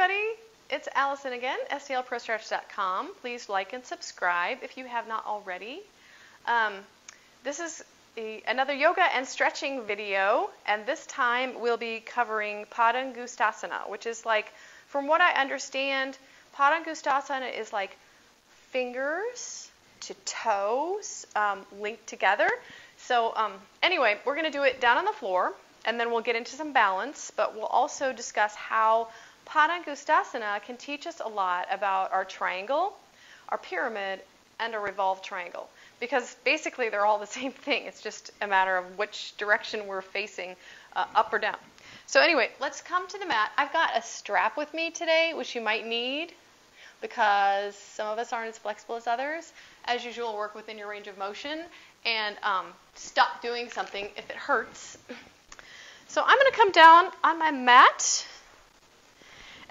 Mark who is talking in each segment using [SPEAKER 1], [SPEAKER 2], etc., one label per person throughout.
[SPEAKER 1] everybody, it's Allison again, stlprostretch.com. Please like and subscribe if you have not already. This is another yoga and stretching video, and this time we'll be covering Padangusthasana, which is like, from what I understand, Padangusthasana is like fingers to toes linked together. So anyway, we're going to do it down on the floor, and then we'll get into some balance, but we'll also discuss how Padangusthasana can teach us a lot about our triangle, our pyramid, and a revolved triangle. Because basically they're all the same thing. It's just a matter of which direction we're facing, up or down. So anyway, let's come to the mat. I've got a strap with me today, which you might need because some of us aren't as flexible as others. As usual, work within your range of motion and stop doing something if it hurts. So I'm going to come down on my mat.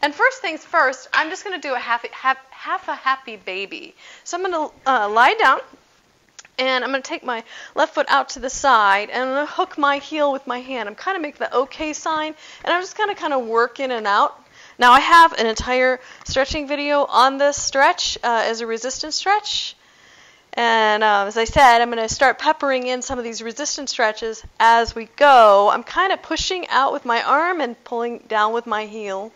[SPEAKER 1] And first things first, I'm just going to do half a happy baby. So I'm going to lie down, and I'm going to take my left foot out to the side, and I'm going to hook my heel with my hand. I'm kind of making the OK sign, and I'm just going to kind of work in and out. Now I have an entire stretching video on this stretch as a resistance stretch. And as I said, I'm going to start peppering in some of these resistance stretches as we go. I'm kind of pushing out with my arm and pulling down with my heel.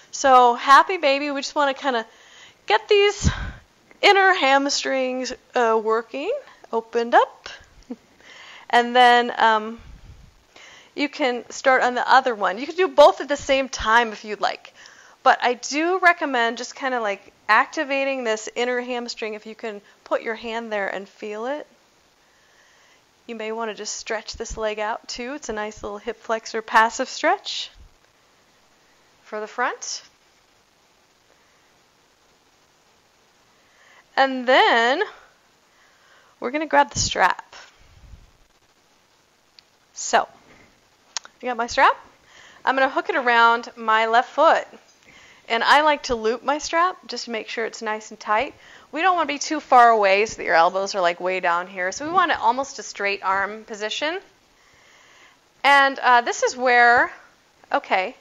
[SPEAKER 1] So happy baby, we just want to kind of get these inner hamstrings working, opened up. And then you can start on the other one. You can do both at the same time if you'd like. But I do recommend just kind of like activating this inner hamstring. If you can put your hand there and feel it. You may want to just stretch this leg out too. It's a nice little hip flexor passive stretch for the front. And then we're going to grab the strap. So, I got my strap. I'm going to hook it around my left foot. And I like to loop my strap just to make sure it's nice and tight. We don't want to be too far away so that your elbows are like way down here. So we want it almost a straight arm position. And this is where, okay,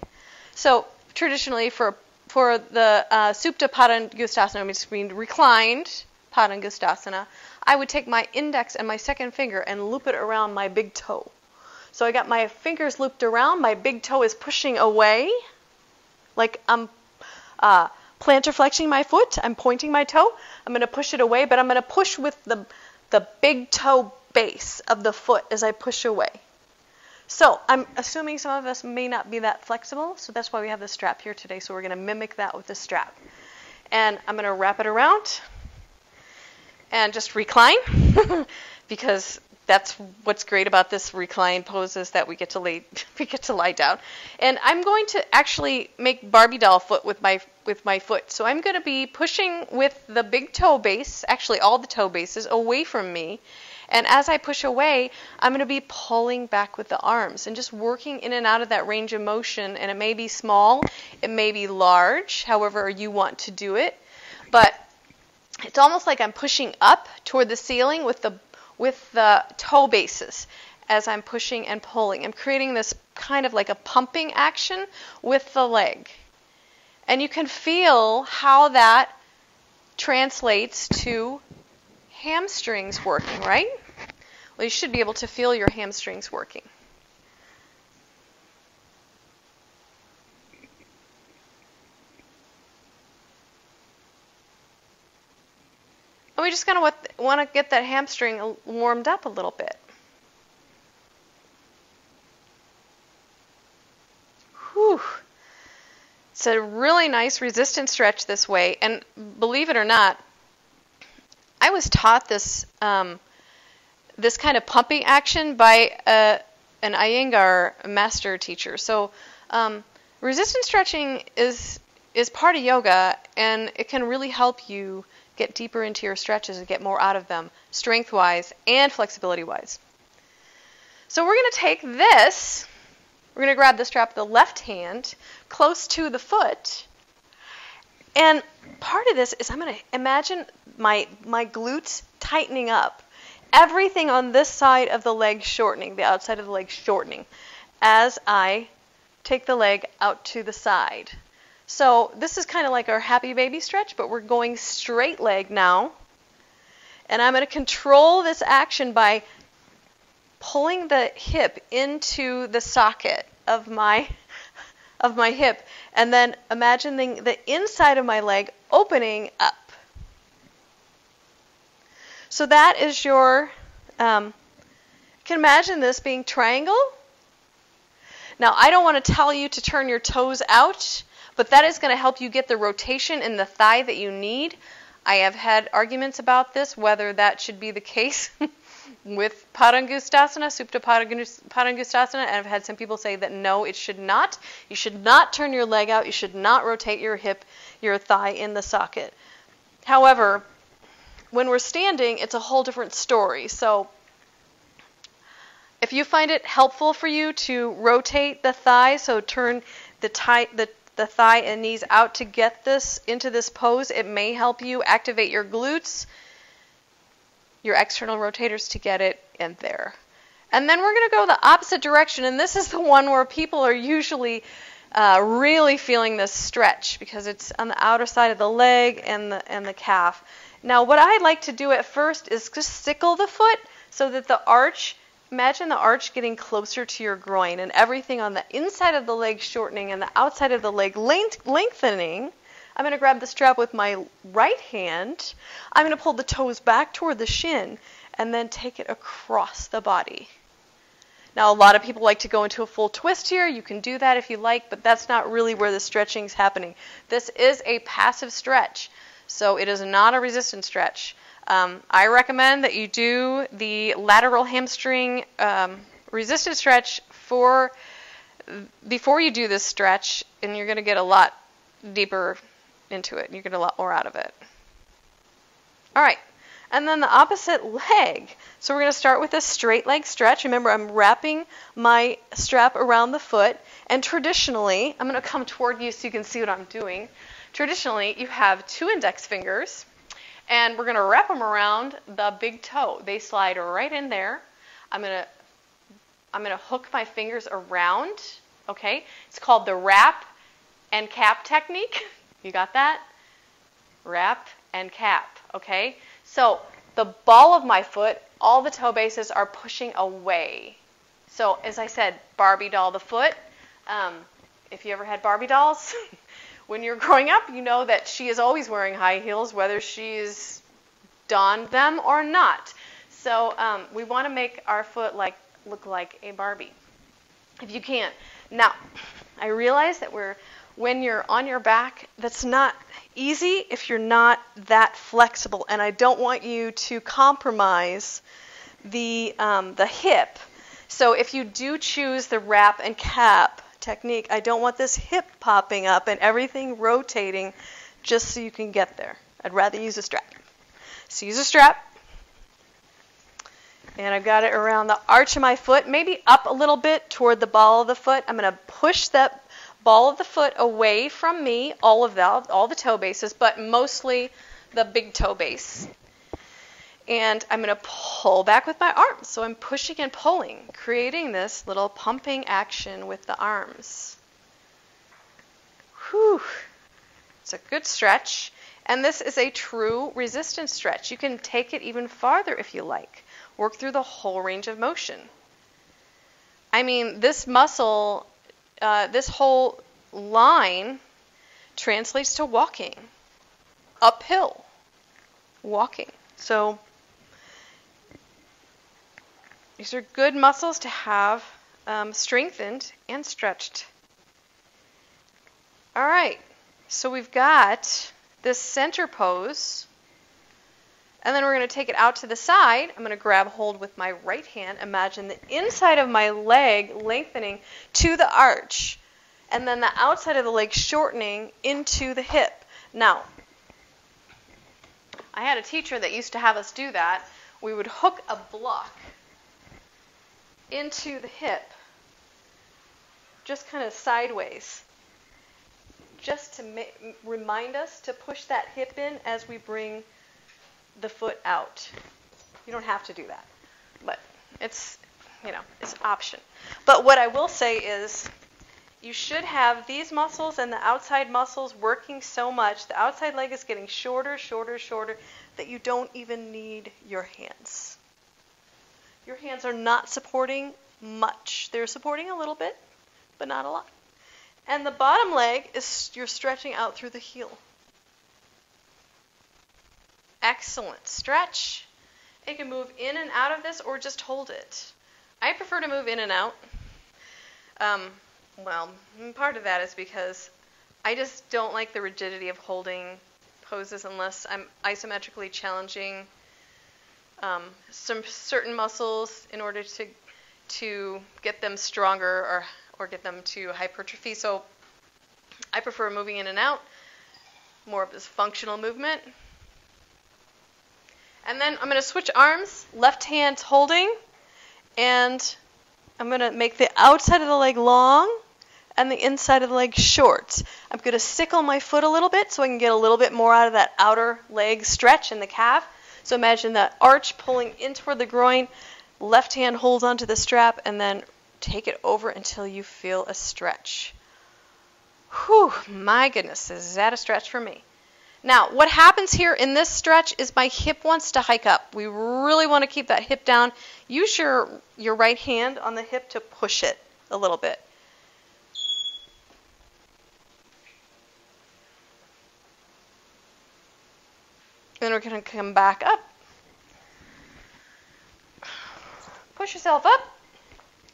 [SPEAKER 1] so traditionally for the Supta Padangusthasana, which means reclined Padangusthasana, I would take my index and my second finger and loop it around my big toe. So I got my fingers looped around, my big toe is pushing away, like I'm plantar flexing my foot, I'm pointing my toe, I'm going to push it away, but I'm going to push with the big toe base of the foot as I push away. So I'm assuming some of us may not be that flexible, so that's why we have the strap here today. So we're going to mimic that with the strap. And I'm going to wrap it around and just recline because that's what's great about this recline pose is that we get to lie down. And I'm going to actually make Barbie doll foot with my foot. So I'm going to be pushing with the big toe base, actually all the toe bases, away from me. And as I push away, I'm going to be pulling back with the arms and just working in and out of that range of motion. And it may be small, it may be large, however you want to do it. But it's almost like I'm pushing up toward the ceiling with the toe bases as I'm pushing and pulling. I'm creating this kind of like a pumping action with the leg. And you can feel how that translates to hamstrings working, right? Well, you should be able to feel your hamstrings working. And we just kind of want to get that hamstring warmed up a little bit. Whew. It's a really nice resistance stretch this way. And believe it or not, I was taught this this kind of pumping action by an Iyengar master teacher. So resistance stretching is part of yoga, and it can really help you get deeper into your stretches and get more out of them, strength-wise and flexibility-wise. So we're going to take this, we're going to grab the strap with the left hand close to the foot, and part of this is I'm going to imagine my glutes tightening up. Everything on this side of the leg shortening, the outside of the leg shortening, as I take the leg out to the side. So this is kind of like our happy baby stretch, but we're going straight leg now. And I'm going to control this action by pulling the hip into the socket of my hip, and then imagining the inside of my leg opening up. So that is your, you can imagine this being triangle. Now I don't want to tell you to turn your toes out, but that is going to help you get the rotation in the thigh that you need. I have had arguments about this, whether that should be the case with Padangusthasana, Supta Padangusthasana, and I've had some people say that no, it should not. You should not turn your leg out. You should not rotate your hip, your thigh in the socket. However, when we're standing, it's a whole different story. So if you find it helpful for you to rotate the thigh, so turn the thigh and knees out to get this into this pose, it may help you activate your glutes, your external rotators to get it in there. And then we're going to go the opposite direction, and this is the one where people are usually really feeling this stretch because it's on the outer side of the leg and the calf. Now what I like to do at first is just sickle the foot so that the arch, imagine the arch getting closer to your groin and everything on the inside of the leg shortening and the outside of the leg lengthening. I'm going to grab the strap with my right hand. I'm going to pull the toes back toward the shin and then take it across the body. Now, a lot of people like to go into a full twist here. You can do that if you like, but that's not really where the stretching is happening. This is a passive stretch, so it is not a resistance stretch. I recommend that you do the lateral hamstring resistance stretch before you do this stretch, and you're going to get a lot deeper into it. You get a lot more out of it. All right, and then the opposite leg. So we're going to start with a straight leg stretch. Remember, I'm wrapping my strap around the foot, and traditionally, I'm going to come toward you so you can see what I'm doing. Traditionally, you have 2 index fingers, and we're going to wrap them around the big toe. They slide right in there. I'm going to hook my fingers around, okay? It's called the wrap and cap technique. You got that? Wrap and cap, okay? So the ball of my foot, all the toe bases are pushing away. So as I said, Barbie doll the foot. If you ever had Barbie dolls, when you're growing up, you know that she is always wearing high heels, whether she's donned them or not. So we want to make our foot look like a Barbie, if you can. Now, I realize that when you're on your back, that's not easy if you're not that flexible, and I don't want you to compromise the hip. So if you do choose the wrap and cap technique, I don't want this hip popping up and everything rotating just so you can get there. I'd rather use a strap. So use a strap, and I've got it around the arch of my foot, maybe up a little bit toward the ball of the foot. I'm going to push that ball of the foot away from me, all the toe bases, but mostly the big toe base. And I'm going to pull back with my arms. So I'm pushing and pulling, creating this little pumping action with the arms. Whew. It's a good stretch. And this is a true resistance stretch. You can take it even farther if you like. Work through the whole range of motion. I mean, this muscle, this whole line translates to walking, uphill, walking. So these are good muscles to have strengthened and stretched. All right, so we've got this center pose, and then we're going to take it out to the side. I'm going to grab hold with my right hand. Imagine the inside of my leg lengthening to the arch, and then the outside of the leg shortening into the hip. Now, I had a teacher that used to have us do that. We would hook a block into the hip, just kind of sideways, just to remind us to push that hip in as we bring the foot out. You don't have to do that, but it's an option. But what I will say is, you should have these muscles and the outside muscles working so much. The outside leg is getting shorter, shorter, shorter, that you don't even need your hands. Your hands are not supporting much. They're supporting a little bit, but not a lot. And the bottom leg is you're stretching out through the heel. Excellent. Stretch. You can move in and out of this or just hold it. I prefer to move in and out. Well, part of that is because I just don't like the rigidity of holding poses unless I'm isometrically challenging some certain muscles in order to get them stronger or get them to hypertrophy. So I prefer moving in and out, more of this functional movement. And then I'm going to switch arms, left hand holding, and I'm going to make the outside of the leg long and the inside of the leg short. I'm going to sickle my foot a little bit so I can get a little bit more out of that outer leg stretch in the calf. So imagine that arch pulling in toward the groin, left hand holds onto the strap, and then take it over until you feel a stretch. Whew, my goodness, is that a stretch for me? Now, what happens here in this stretch is my hip wants to hike up. We really want to keep that hip down. Use your right hand on the hip to push it a little bit. Then we're going to come back up. Push yourself up.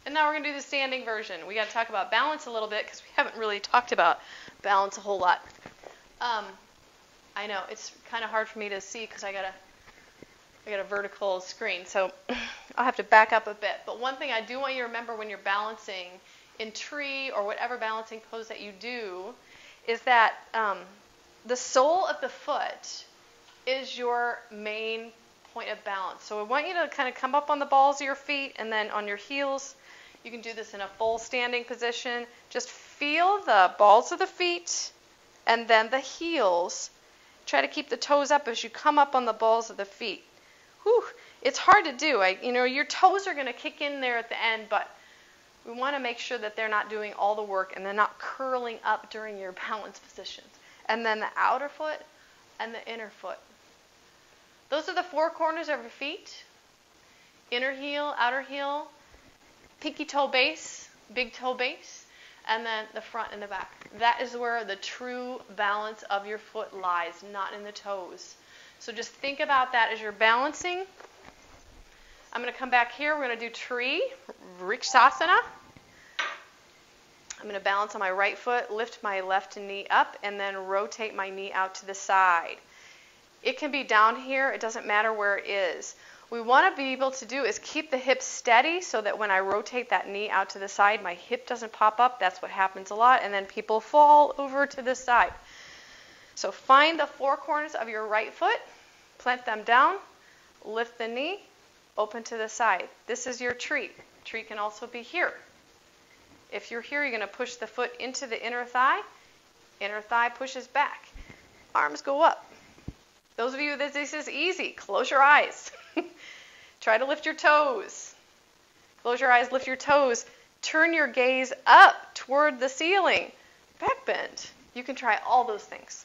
[SPEAKER 1] And now we're going to do the standing version. We got to talk about balance a little bit because we haven't really talked about balance a whole lot. I know it's kind of hard for me to see because I got a vertical screen, so I'll have to back up a bit. But one thing I do want you to remember when you're balancing in tree or whatever balancing pose that you do is that the sole of the foot is your main point of balance. So I want you to kind of come up on the balls of your feet and then on your heels. You can do this in a full standing position. Just feel the balls of the feet and then the heels. Try to keep the toes up as you come up on the balls of the feet. Whew, it's hard to do. Your toes are going to kick in there at the end, but we want to make sure that they're not doing all the work and they're not curling up during your balance positions. And then the outer foot and the inner foot. Those are the four corners of your feet. Inner heel, outer heel, pinky toe base, big toe base, and then the front and the back. That is where the true balance of your foot lies, not in the toes. So just think about that as you're balancing. I'm going to come back here. We're going to do tree, Padangusthasana. I'm going to balance on my right foot, lift my left knee up, and then rotate my knee out to the side. It can be down here. It doesn't matter where it is. What we want to be able to do is keep the hip steady so that when I rotate that knee out to the side, my hip doesn't pop up. That's what happens a lot. And then people fall over to the side. So find the four corners of your right foot, plant them down, lift the knee, open to the side. This is your tree. Tree can also be here. If you're here, you're going to push the foot into the inner thigh pushes back. Arms go up. Those of you that this is easy, close your eyes. Try to lift your toes. Close your eyes, lift your toes. Turn your gaze up toward the ceiling. Back bend. You can try all those things.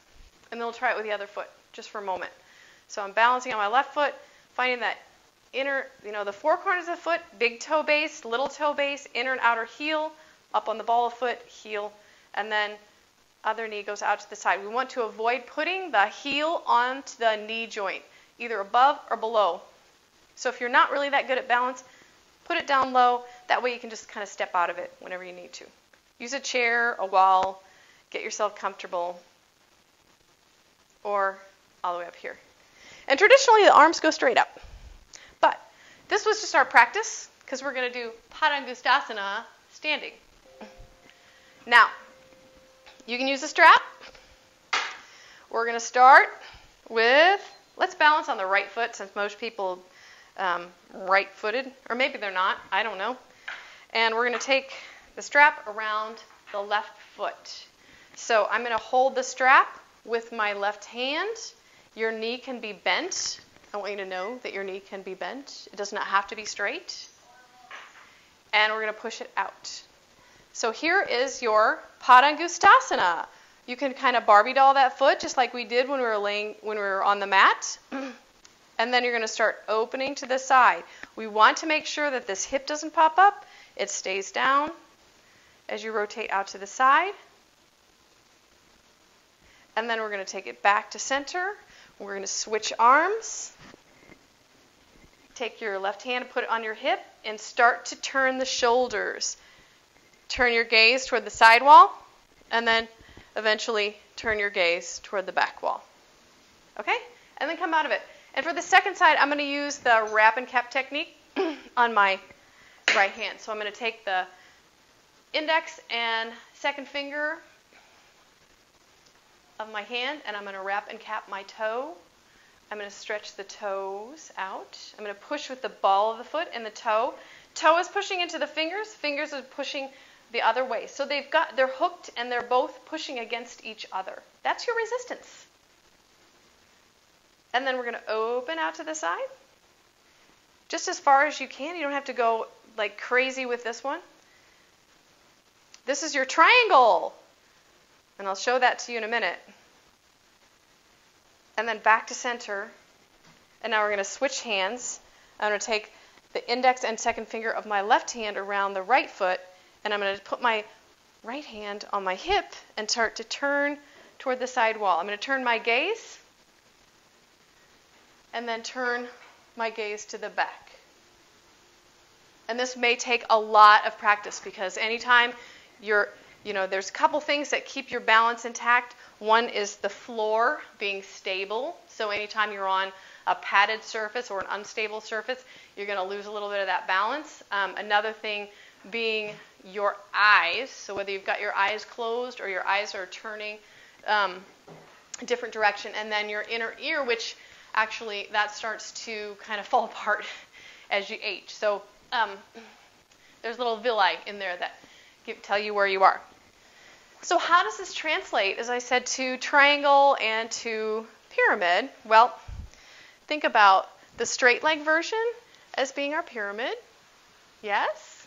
[SPEAKER 1] And then we'll try it with the other foot just for a moment. So I'm balancing on my left foot, finding that inner, the four corners of the foot, big toe base, little toe base, inner and outer heel, up on the ball of foot, heel, and then other knee goes out to the side. We want to avoid putting the heel onto the knee joint, either above or below. So if you're not really that good at balance, put it down low. That way you can just kind of step out of it whenever you need to. Use a chair, a wall, get yourself comfortable, or all the way up here. And traditionally the arms go straight up. But this was just our practice because we're going to do Padangusthasana standing. Now, you can use a strap. We're going to start with, let's balance on the right foot since most people right-footed, or maybe they're not, I don't know. And we're going to take the strap around the left foot. So I'm going to hold the strap with my left hand. Your knee can be bent. I want you to know that your knee can be bent. It does not have to be straight. And we're going to push it out. So here is your Padangusthasana. You can kind of Barbie doll that foot just like we did when we were on the mat. And then you're going to start opening to the side. We want to make sure that this hip doesn't pop up. It stays down as you rotate out to the side. And then we're going to take it back to center. We're going to switch arms. Take your left hand, put it on your hip, and start to turn the shoulders. Turn your gaze toward the side wall, and then eventually turn your gaze toward the back wall. Okay? And then come out of it. And for the second side, I'm going to use the wrap and cap technique on my right hand. So I'm going to take the index and second finger of my hand, and I'm going to wrap and cap my toe. I'm going to stretch the toes out. I'm going to push with the ball of the foot and the toe. Toe is pushing into the fingers. Fingers are pushing the other way. So they're hooked and they're both pushing against each other. That's your resistance. And then we're going to open out to the side. Just as far as you can. You don't have to go like crazy with this one. This is your triangle. And I'll show that to you in a minute. And then back to center. And now we're going to switch hands. I'm going to take the index and second finger of my left hand around the right foot, and I'm going to put my right hand on my hip and start to turn toward the side wall. I'm going to turn my gaze and then turn my gaze to the back. And this may take a lot of practice because anytime there's a couple things that keep your balance intact. One is the floor being stable. So anytime you're on a padded surface or an unstable surface, you're going to lose a little bit of that balance. Another thing being your eyes. So whether you've got your eyes closed or your eyes are turning a different direction. And then your inner ear, which actually that starts to kind of fall apart as you age. So there's little villi in there that tell you where you are. So how does this translate, as I said, to triangle and to pyramid? Well, think about the straight leg version as being our pyramid. Yes?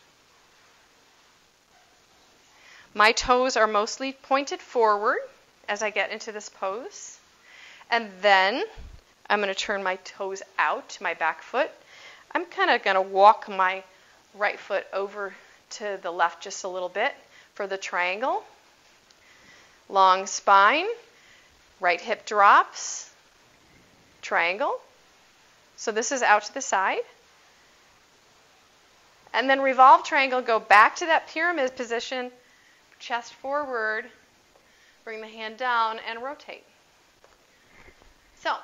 [SPEAKER 1] My toes are mostly pointed forward as I get into this pose. And then I'm going to turn my toes out to my back foot. I'm kind of going to walk my right foot over to the left just a little bit for the triangle. Long spine, right hip drops, triangle. So this is out to the side. And then revolve triangle, go back to that pyramid position, chest forward, bring the hand down and rotate. So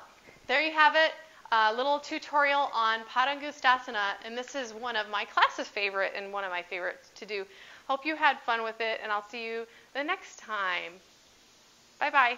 [SPEAKER 1] there you have it, a little tutorial on Padangusthasana, and this is one of my class's favorite and one of my favorites to do. Hope you had fun with it, and I'll see you the next time. Bye-bye.